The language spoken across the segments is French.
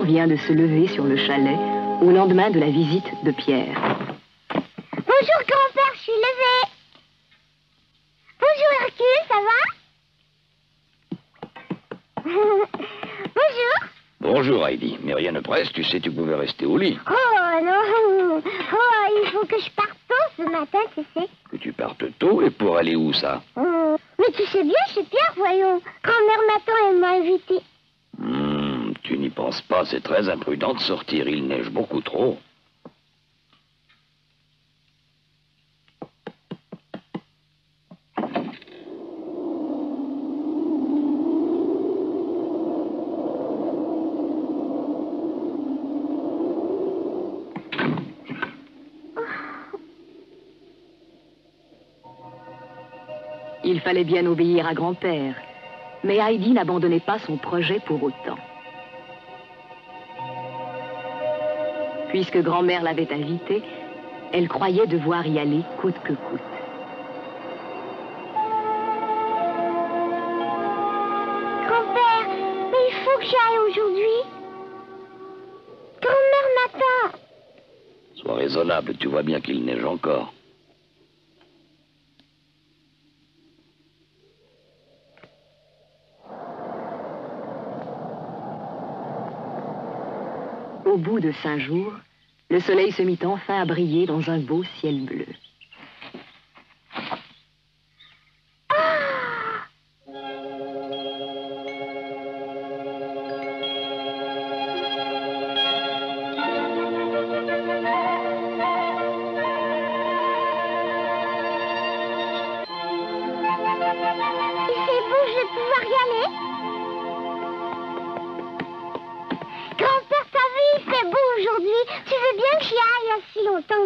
vient de se lever sur le chalet au lendemain de la visite de Pierre. Bonjour grand-père, je suis levée. Bonjour Hercule, ça va? Bonjour. Bonjour Heidi, mais rien ne presse, tu sais, tu pouvais rester au lit. Oh non, oh, il faut que je parte tôt ce matin, tu sais. Que tu partes tôt et pour aller où ça? Mais tu sais bien, chez Pierre, voyons. Grand-mère Nathan, elle m'a invité. Tu n'y penses pas, c'est très imprudent de sortir, il neige beaucoup trop. Il fallait bien obéir à grand-père, mais Heidi n'abandonnait pas son projet pour autant. Puisque grand-mère l'avait invitée, elle croyait devoir y aller coûte que coûte. Grand-père, mais il faut que j'aille aujourd'hui. Grand-mère m'attend. Sois raisonnable, tu vois bien qu'il neige encore. Au bout de 5 jours, le soleil se mit enfin à briller dans un beau ciel bleu.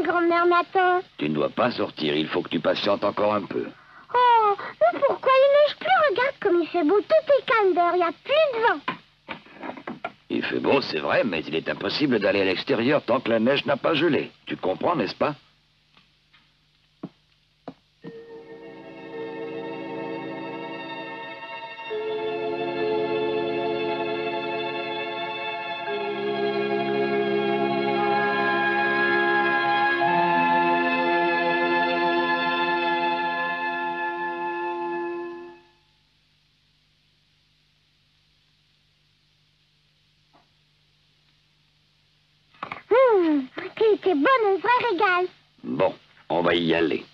Grand-mère m'attend. Tu ne dois pas sortir, il faut que tu patientes encore un peu. Oh, mais pourquoi il neige plus? Regarde comme il fait beau, tout est calme dehors, il n'y a plus de vent. Il fait beau, c'est vrai, mais il est impossible d'aller à l'extérieur tant que la neige n'a pas gelé. Tu comprends, n'est-ce pas? C'est bon, un vrai régal. Bon, on va y aller.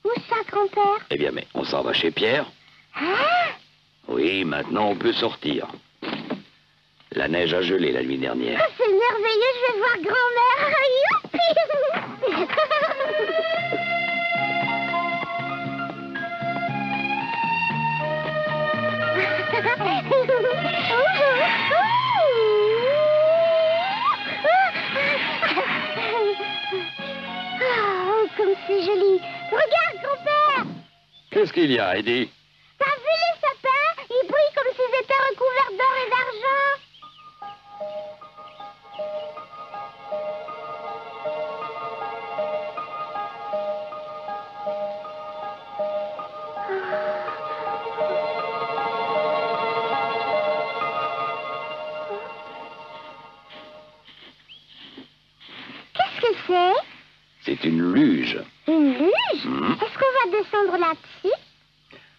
Où ça, grand-père? Eh bien, mais on s'en va chez Pierre. Hein? Oui, maintenant on peut sortir. La neige a gelé la nuit dernière. Oh, c'est merveilleux, je vais voir grand-mère. Oh, comme c'est joli. Regarde, grand-père. Qu'est-ce qu'il y a, Heidi? T'as vu les sapins? Ils brillent comme s'ils étaient recouverts d'or et d'argent. Qu'est-ce que c'est? C'est une luge. Une luge? Est-ce qu'on va descendre là-dessus?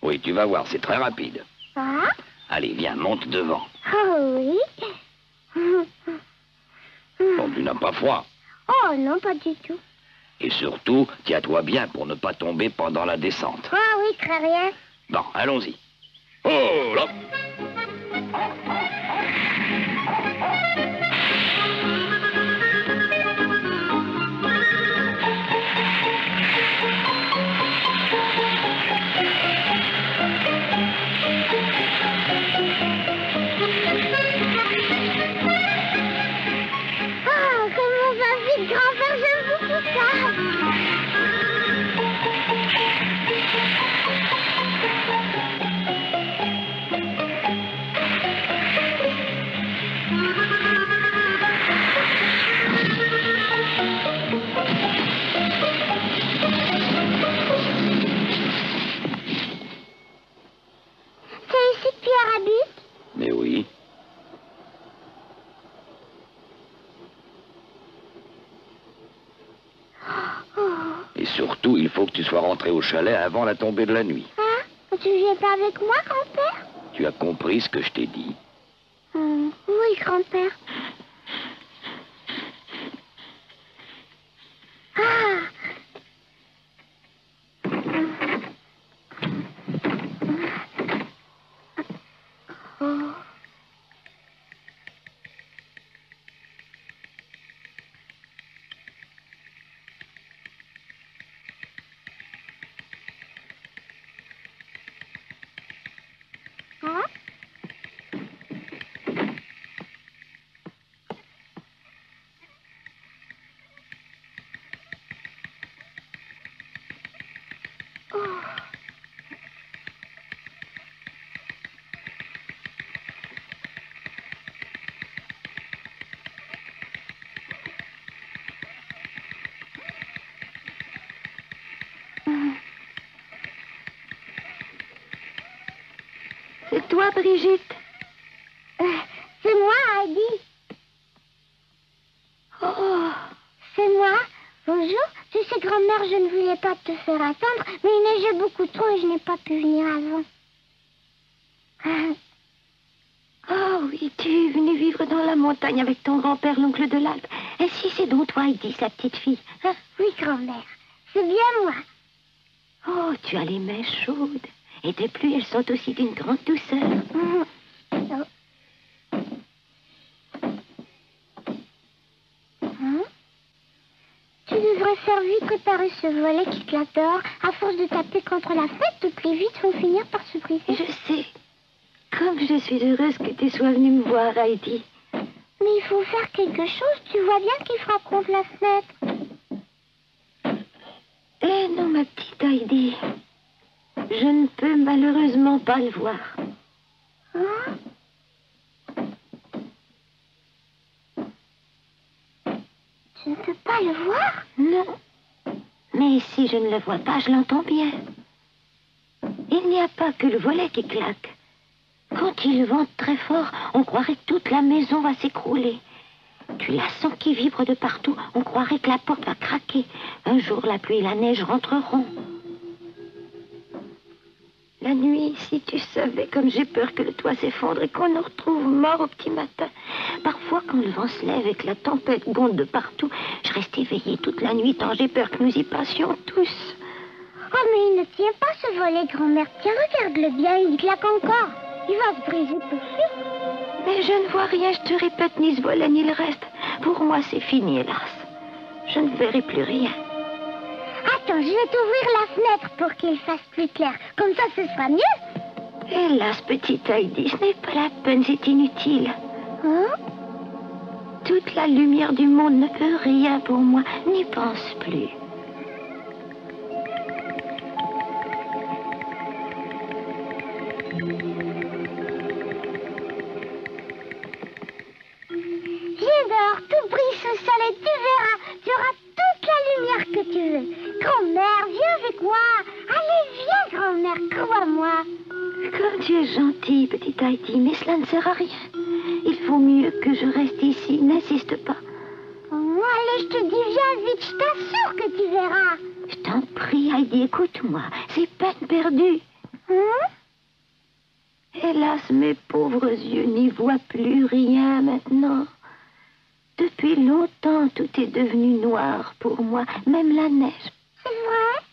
Oui, tu vas voir, c'est très rapide. Ah? Allez, viens, monte devant. Oh oui. Bon, tu n'as pas froid. Oh non, pas du tout. Et surtout, tiens-toi bien pour ne pas tomber pendant la descente. Ah oui, très bien. Bon, allons-y. Oh là! Oh, comment on va vite, grand-père, j'aime beaucoup ça. faut que tu sois rentré au chalet avant la tombée de la nuit. Ah, tu viens pas avec moi, grand-père? Tu as compris ce que je t'ai dit? Oui, grand-père. Ah! Oh. Hein? Oh. C'est toi, Brigitte? C'est moi, Heidi. Oh, C'est moi. Bonjour. Tu sais, grand-mère, je ne voulais pas te faire attendre, mais il neigeait beaucoup trop et je n'ai pas pu venir avant. oh oui, tu es venue vivre dans la montagne avec ton grand-père, l'oncle de l'Alpe. Ainsi, c'est donc toi, Heidi, sa petite fille. Hein? Oui, grand-mère. C'est bien moi. Oh, tu as les mains chaudes. Et de plus, elles sont aussi d'une grande douceur. Oh. Hein? Tu devrais faire vite réparer ce volet qui claque dehors. À force de taper contre la fenêtre, toutes les vitres vont finir par se briser. Je sais. Comme je suis heureuse que tu sois venue me voir, Heidi. Mais il faut faire quelque chose. Tu vois bien qu'il frappe contre la fenêtre. Eh non, ma petite Heidi. Je ne peux malheureusement pas le voir. Hein? Tu ne peux pas le voir? Non. Mais si je ne le vois pas, je l'entends bien. Il n'y a pas que le volet qui claque. Quand il vente très fort, on croirait que toute la maison va s'écrouler. Tu la sens qui vibre de partout, on croirait que la porte va craquer. Un jour, la pluie et la neige rentreront. La nuit, si tu savais comme j'ai peur que le toit s'effondre et qu'on nous retrouve morts au petit matin. Parfois, quand le vent se lève et que la tempête gronde de partout, je reste éveillée toute la nuit tant j'ai peur que nous y passions tous. Oh, mais il ne tient pas ce volet, grand-mère. Tiens, regarde-le bien, il claque encore. Il va se briser tout de suite. Mais je ne vois rien, je te répète, ni ce volet ni le reste. Pour moi, c'est fini, hélas. Je ne verrai plus rien. Attends, je vais t'ouvrir la fenêtre pour qu'il fasse plus clair. Comme ça, ce sera mieux. Hélas, petite Heidi, ce n'est pas la peine, c'est inutile. Hein? Toute la lumière du monde ne peut rien pour moi. N'y pense plus. Viens dehors, tout brille sous le soleil, tu verras. Tu auras toute la lumière que tu veux. Grand-mère, viens avec moi. Allez, viens, grand-mère, crois-moi. Comme tu es gentille, petite Heidi, mais cela ne sert à rien. Il vaut mieux que je reste ici. N'insiste pas. Oh, allez, je te dis, viens vite, je t'assure que tu verras. Je t'en prie, Heidi, écoute-moi. C'est peine perdue. Hein? Hélas, mes pauvres yeux n'y voient plus rien maintenant. Depuis longtemps, tout est devenu noir pour moi, même la neige. C'est vrai?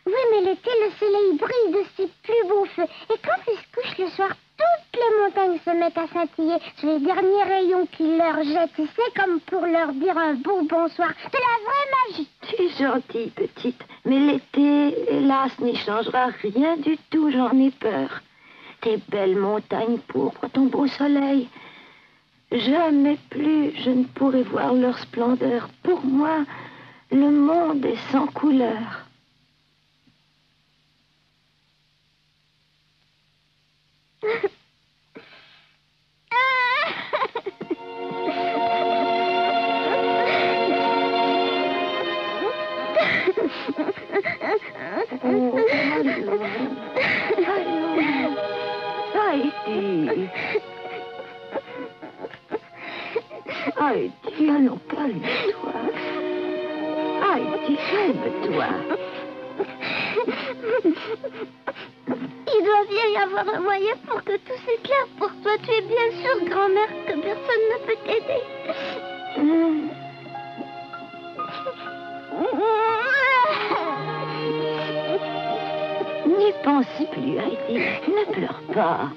Oui, mais l'été, le soleil brille de ses plus beaux feux. Et quand il se couche le soir, toutes les montagnes se mettent à scintiller sur les derniers rayons qu'il leur jette. Tu sais, comme pour leur dire un beau bonsoir. C'est la vraie magie. Tu es gentille, petite, mais l'été, hélas, n'y changera rien du tout, j'en ai peur. Tes belles montagnes pourpres, ton beau soleil. Jamais plus je ne pourrai voir leur splendeur. Pour moi, le monde est sans couleur. Oh, allons. Heidi. Heidi, allons, calme-toi. Heidi, calme-toi. Il doit bien y avoir un moyen pour que tout s'éclaire pour toi. Tu es bien sûre, grand-mère, que personne ne peut t'aider. N'y pense plus, Heidi. Ne pleure pas.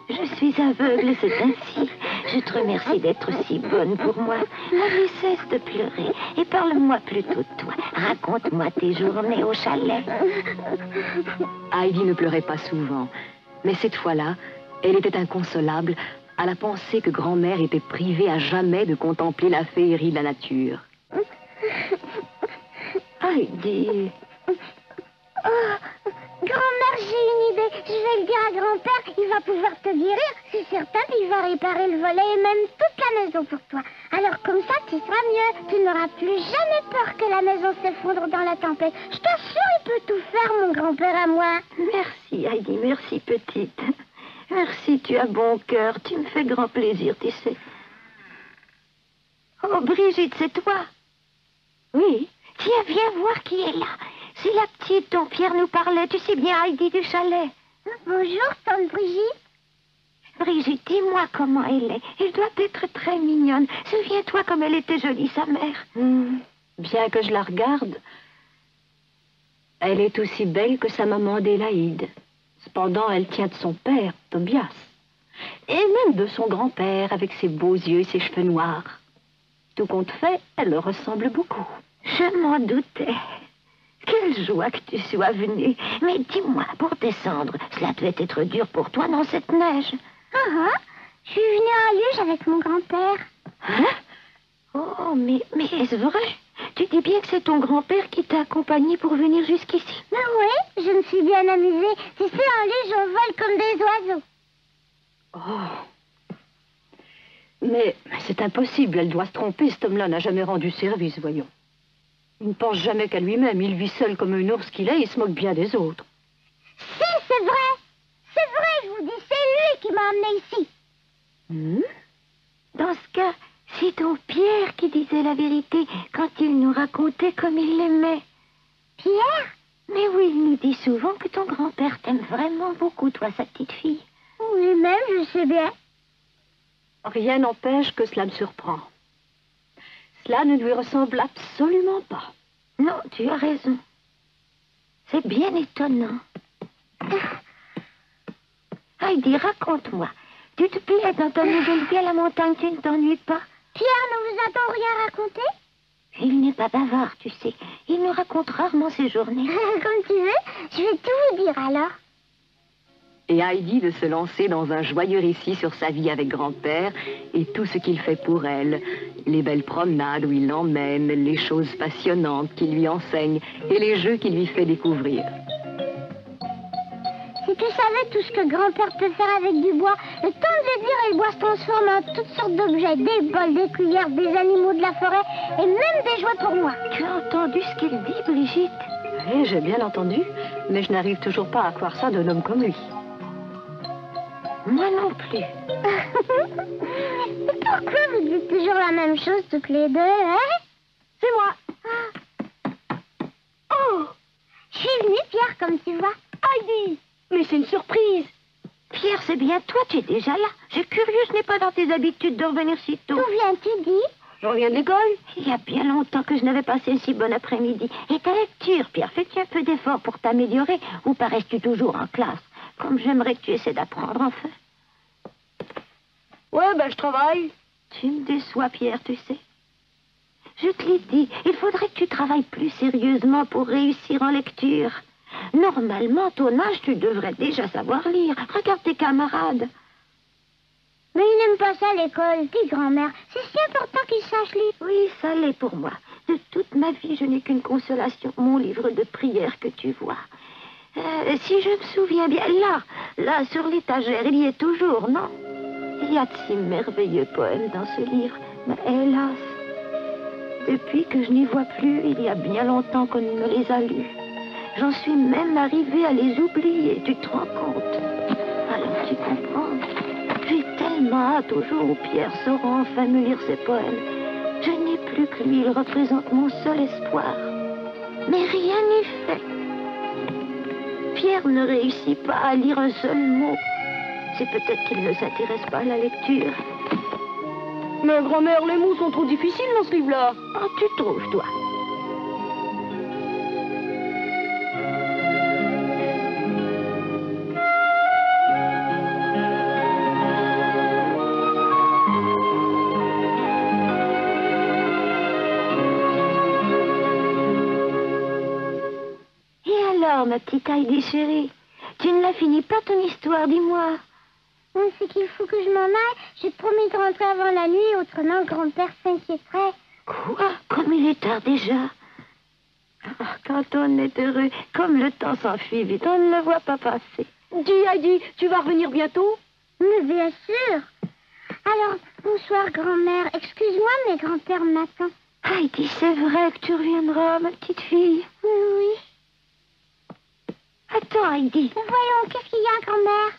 Je suis aveugle, c'est ainsi. Je te remercie d'être si bonne pour moi. Mais cesse de pleurer et parle-moi plutôt de toi. Raconte-moi tes journées au chalet. Heidi ne pleurait pas souvent, mais cette fois-là, elle était inconsolable à la pensée que grand-mère était privée à jamais de contempler la féerie de la nature. Heidi. Grand-mère, j'ai une idée. Je vais le dire à grand-père. Il va pouvoir te guérir. C'est certain qu'il va réparer le volet et même toute la maison pour toi. Alors comme ça, tu seras mieux. Tu n'auras plus jamais peur que la maison s'effondre dans la tempête. Je t'assure, il peut tout faire, mon grand-père à moi. Merci, Heidi. Merci, petite. Merci, tu as bon cœur. Tu me fais grand plaisir, tu sais. Oh, Brigitte, c'est toi? Oui. Tiens, viens voir qui est là. C'est la petite dont Pierre nous parlait. Tu sais bien, Heidi du chalet. Bonjour, tante Brigitte. Brigitte, dis-moi comment elle est. Elle doit être très mignonne. Souviens-toi comme elle était jolie, sa mère. Bien que je la regarde, elle est aussi belle que sa maman Délaïde. Cependant, elle tient de son père, Tobias. Et même de son grand-père, avec ses beaux yeux et ses cheveux noirs. Tout compte fait, elle le ressemble beaucoup. Je m'en doutais. Quelle joie que tu sois venue. Mais dis-moi, pour descendre, cela devait être dur pour toi dans cette neige. Je suis venue en luge avec mon grand-père. Hein? Oh, mais est-ce vrai? Tu dis bien que c'est ton grand-père qui t'a accompagné pour venir jusqu'ici? Ben oui, je me suis bien amusée. Tu sais, en luge, on vole comme des oiseaux. Oh. Mais c'est impossible, elle doit se tromper. Cet homme-là n'a jamais rendu service, voyons. Il ne pense jamais qu'à lui-même. Il vit seul comme un ours qu'il est. Il se moque bien des autres. Si, c'est vrai. C'est vrai, je vous dis, c'est lui qui m'a amené ici. Dans ce cas, c'est ton Pierre qui disait la vérité quand il nous racontait comme il l'aimait. Pierre? Mais oui, il nous dit souvent que ton grand-père t'aime vraiment beaucoup, toi, sa petite fille. Oui, même, je sais bien. Rien n'empêche que cela me surprend. Cela ne lui ressemble absolument pas. Non, tu as raison. C'est bien étonnant. Heidi, raconte-moi. Tu te plais dans ta nouvelle vie à la montagne, tu ne t'ennuies pas? Pierre ne vous a-t-on rien raconté? Il n'est pas bavard, tu sais. Il nous raconte rarement ses journées. Comme tu veux, je vais tout vous dire alors. Et Heidi de se lancer dans un joyeux récit sur sa vie avec grand-père et tout ce qu'il fait pour elle. Les belles promenades où il l'emmène, les choses passionnantes qu'il lui enseigne et les jeux qu'il lui fait découvrir. Si tu savais tout ce que grand-père peut faire avec du bois, le temps de le dire, et le bois se transforme en toutes sortes d'objets, des bols, des cuillères, des animaux de la forêt et même des jouets pour moi. Tu as entendu ce qu'il dit, Brigitte? Oui, j'ai bien entendu, mais je n'arrive toujours pas à croire ça d'un homme comme lui. Moi non plus. Mais pourquoi vous dites toujours la même chose toutes les deux, hein? C'est moi. Oh! Je suis venue, Pierre, comme tu vois. Heidi! Mais c'est une surprise. Pierre, c'est bien toi, tu es déjà là. J'ai curieux, je n'ai pas dans tes habitudes de revenir si tôt. D'où viens-tu, dis? Je reviens de l'école. Il y a bien longtemps que je n'avais passé un si bon après-midi. Et ta lecture, Pierre, fais-tu un peu d'effort pour t'améliorer ou parais-tu toujours en classe? Comme j'aimerais que tu essaies d'apprendre, enfin. Ouais, ben je travaille. Tu me déçois, Pierre, tu sais. Je te l'ai dit, il faudrait que tu travailles plus sérieusement pour réussir en lecture. Normalement, ton âge, tu devrais déjà savoir lire. Regarde tes camarades. Mais il n'aime pas ça, l'école, dis grand-mère. C'est si important qu'il sache lire. Oui, ça l'est pour moi. De toute ma vie, je n'ai qu'une consolation, mon livre de prière que tu vois. Si je me souviens bien, là, sur l'étagère, il y est toujours, non? Il y a de si merveilleux poèmes dans ce livre, mais hélas, depuis que je n'y vois plus, il y a bien longtemps qu'on ne me les a lus. J'en suis même arrivée à les oublier, tu te rends compte? Alors tu comprends, j'ai tellement hâte au jour où Pierre saura enfin me lire ses poèmes. Je n'ai plus que lui, il représente mon seul espoir. Mais rien n'est fait. Pierre ne réussit pas à lire un seul mot. C'est peut-être qu'il ne s'intéresse pas à la lecture. Mais grand-mère, les mots sont trop difficiles dans ce livre-là. Oh, tu trouves, toi? Et alors, ma petite Heidi chérie, tu ne l'as fini pas ton histoire, dis-moi. Oui, c'est qu'il faut que je m'en aille. J'ai promis de rentrer avant la nuit, autrement grand-père s'inquiéterait. Quoi? Comme il est tard déjà. Oh, quand on est heureux, comme le temps s'enfuit vite, on ne le voit pas passer. Dis, Heidi, tu vas revenir bientôt? Mais bien sûr. Alors, bonsoir grand-mère. Excuse-moi, mais grand-père m'attend. Heidi, c'est vrai que tu reviendras, ma petite fille. Oui, oui. Attends, Heidi. Voyons, qu'est-ce qu'il y a, grand-mère?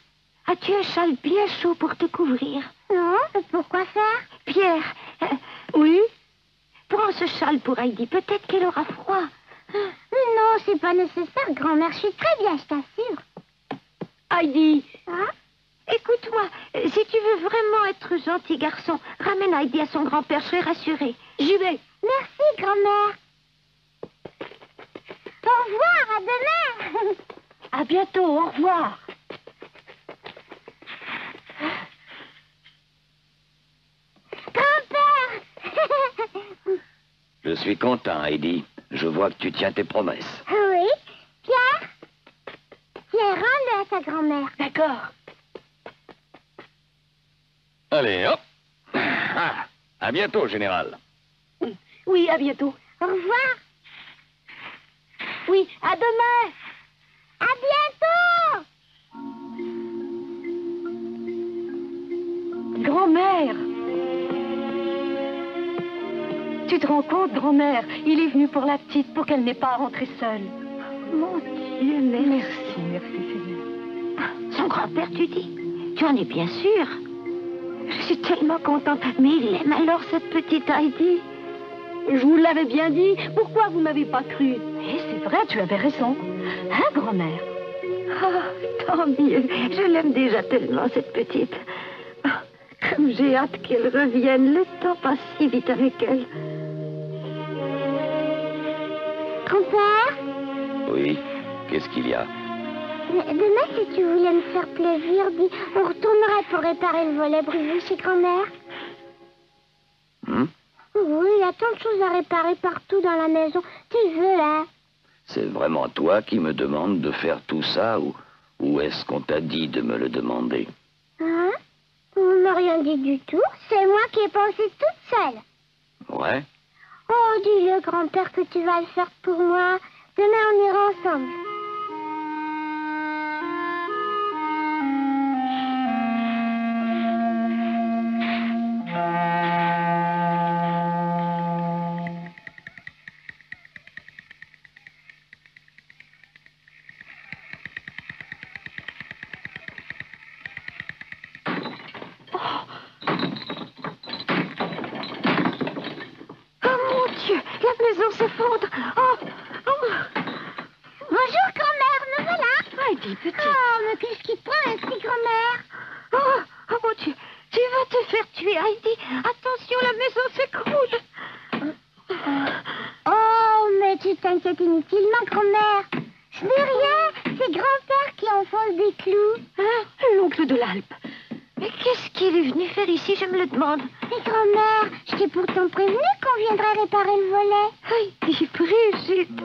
As-tu un châle bien chaud pour te couvrir? Non, mais pourquoi faire? Pierre, Oui? prends ce châle pour Heidi. Peut-être qu'elle aura froid. Non, c'est pas nécessaire, grand-mère. Je suis très bien, je t'assure. Heidi, Hein? Écoute-moi, si tu veux vraiment être gentil garçon, ramène Heidi à son grand-père, je serai rassurée. j'y vais. Merci, grand-mère. Au revoir, à demain. À bientôt, au revoir. Grand-père. Je suis content, Heidi. Je vois que tu tiens tes promesses. Oui, Pierre. Pierre, rends-le à sa grand-mère. D'accord. Allez, hop. Ah, à bientôt, général. Oui, à bientôt. Au revoir. Oui, à demain. À bientôt. Grand-mère. Tu te rends compte, grand-mère? Il est venu pour la petite, pour qu'elle n'ait pas à rentrer seule. Mon Dieu, merci. Merci, Seigneur. Son grand-père, tu dis? Tu en es bien sûr? Je suis tellement contente. Mais il aime alors cette petite Heidi. Je vous l'avais bien dit. Pourquoi vous m'avez pas cru? Eh, c'est vrai, tu avais raison. Hein, grand-mère? Oh, tant mieux. Je l'aime déjà tellement, cette petite. Oh, comme j'ai hâte qu'elle revienne. Le temps passe si vite avec elle. Grand-père, Oui, qu'est-ce qu'il y a? demain, si tu voulais me faire plaisir, dis, on retournerait pour réparer le volet brisé chez grand-mère. Oui, il y a tant de choses à réparer partout dans la maison. Tu veux, hein? C'est vraiment toi qui me demandes de faire tout ça ou est-ce qu'on t'a dit de me le demander? Hein? On m'a rien dit du tout. C'est moi qui ai pensé toute seule. Ouais? Oh, dis-le, grand-père, que tu vas le faire pour moi. Demain, on ira ensemble. Oh mon Dieu, la maison s'effondre. Oh, oh. Bonjour, grand-mère, me voilà. Heidi, petite. Oh, mais qu'est-ce qui te prend ainsi, grand-mère? Oh, oh mon Dieu, tu vas te faire tuer, Heidi. Attention, la maison s'écroule. Oh, mais tu t'inquiètes inutilement, grand-mère. Ce n'est rien, c'est grand-père qui enfonce des clous. Hein, l'oncle de l'Alpe. Mais qu'est-ce qu'il est venu faire ici, je me le demande. Mais grand-mère, je t'ai pourtant prévenu qu'on viendrait réparer le volet. Heidi, Brigitte,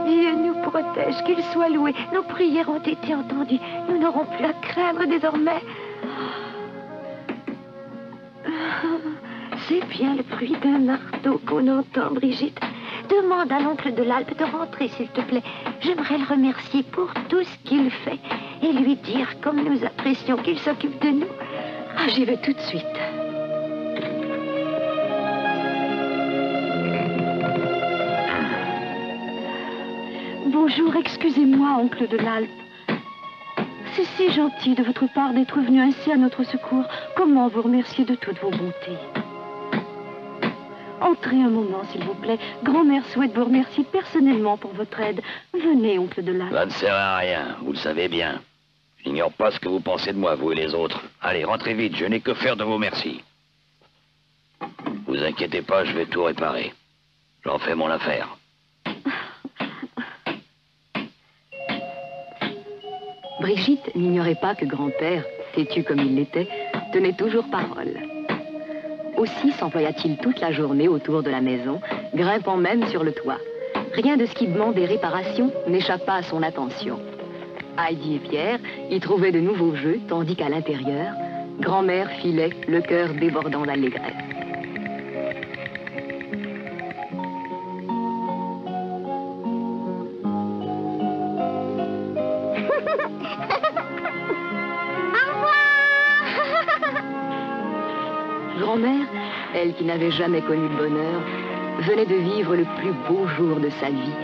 Dieu nous protège, qu'il soit loué. Nos prières ont été entendues. Nous n'aurons plus à craindre désormais. C'est bien le bruit d'un marteau qu'on entend, Brigitte. Demande à l'oncle de l'Alpe de rentrer, s'il te plaît. J'aimerais le remercier pour tout ce qu'il fait et lui dire comme nous apprécions qu'il s'occupe de nous. Ah, j'y vais tout de suite. Bonjour, excusez-moi, oncle de l'Alpe. C'est si gentil de votre part d'être venu ainsi à notre secours. Comment vous remercier de toutes vos bontés? Entrez un moment, s'il vous plaît. Grand-mère souhaite vous remercier personnellement pour votre aide. Venez, oncle de Lac. Ça ne sert à rien, vous le savez bien. Je n'ignore pas ce que vous pensez de moi, vous et les autres. Allez, rentrez vite, je n'ai que faire de vos merci. Vous inquiétez pas, je vais tout réparer. J'en fais mon affaire. Brigitte n'ignorait pas que grand-père, têtu comme il l'était, tenait toujours parole. Aussi s'employa-t-il toute la journée autour de la maison, grimpant même sur le toit. Rien de ce qui demandait réparation n'échappa à son attention. Heidi et Pierre y trouvaient de nouveaux jeux, tandis qu'à l'intérieur, grand-mère filait, le cœur débordant d'allégresse. Grand-mère, elle qui n'avait jamais connu le bonheur, venait de vivre le plus beau jour de sa vie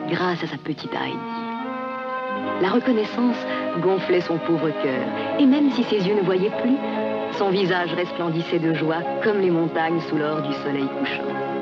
grâce à sa petite Heidi. La reconnaissance gonflait son pauvre cœur, et même si ses yeux ne voyaient plus, son visage resplendissait de joie comme les montagnes sous l'or du soleil couchant.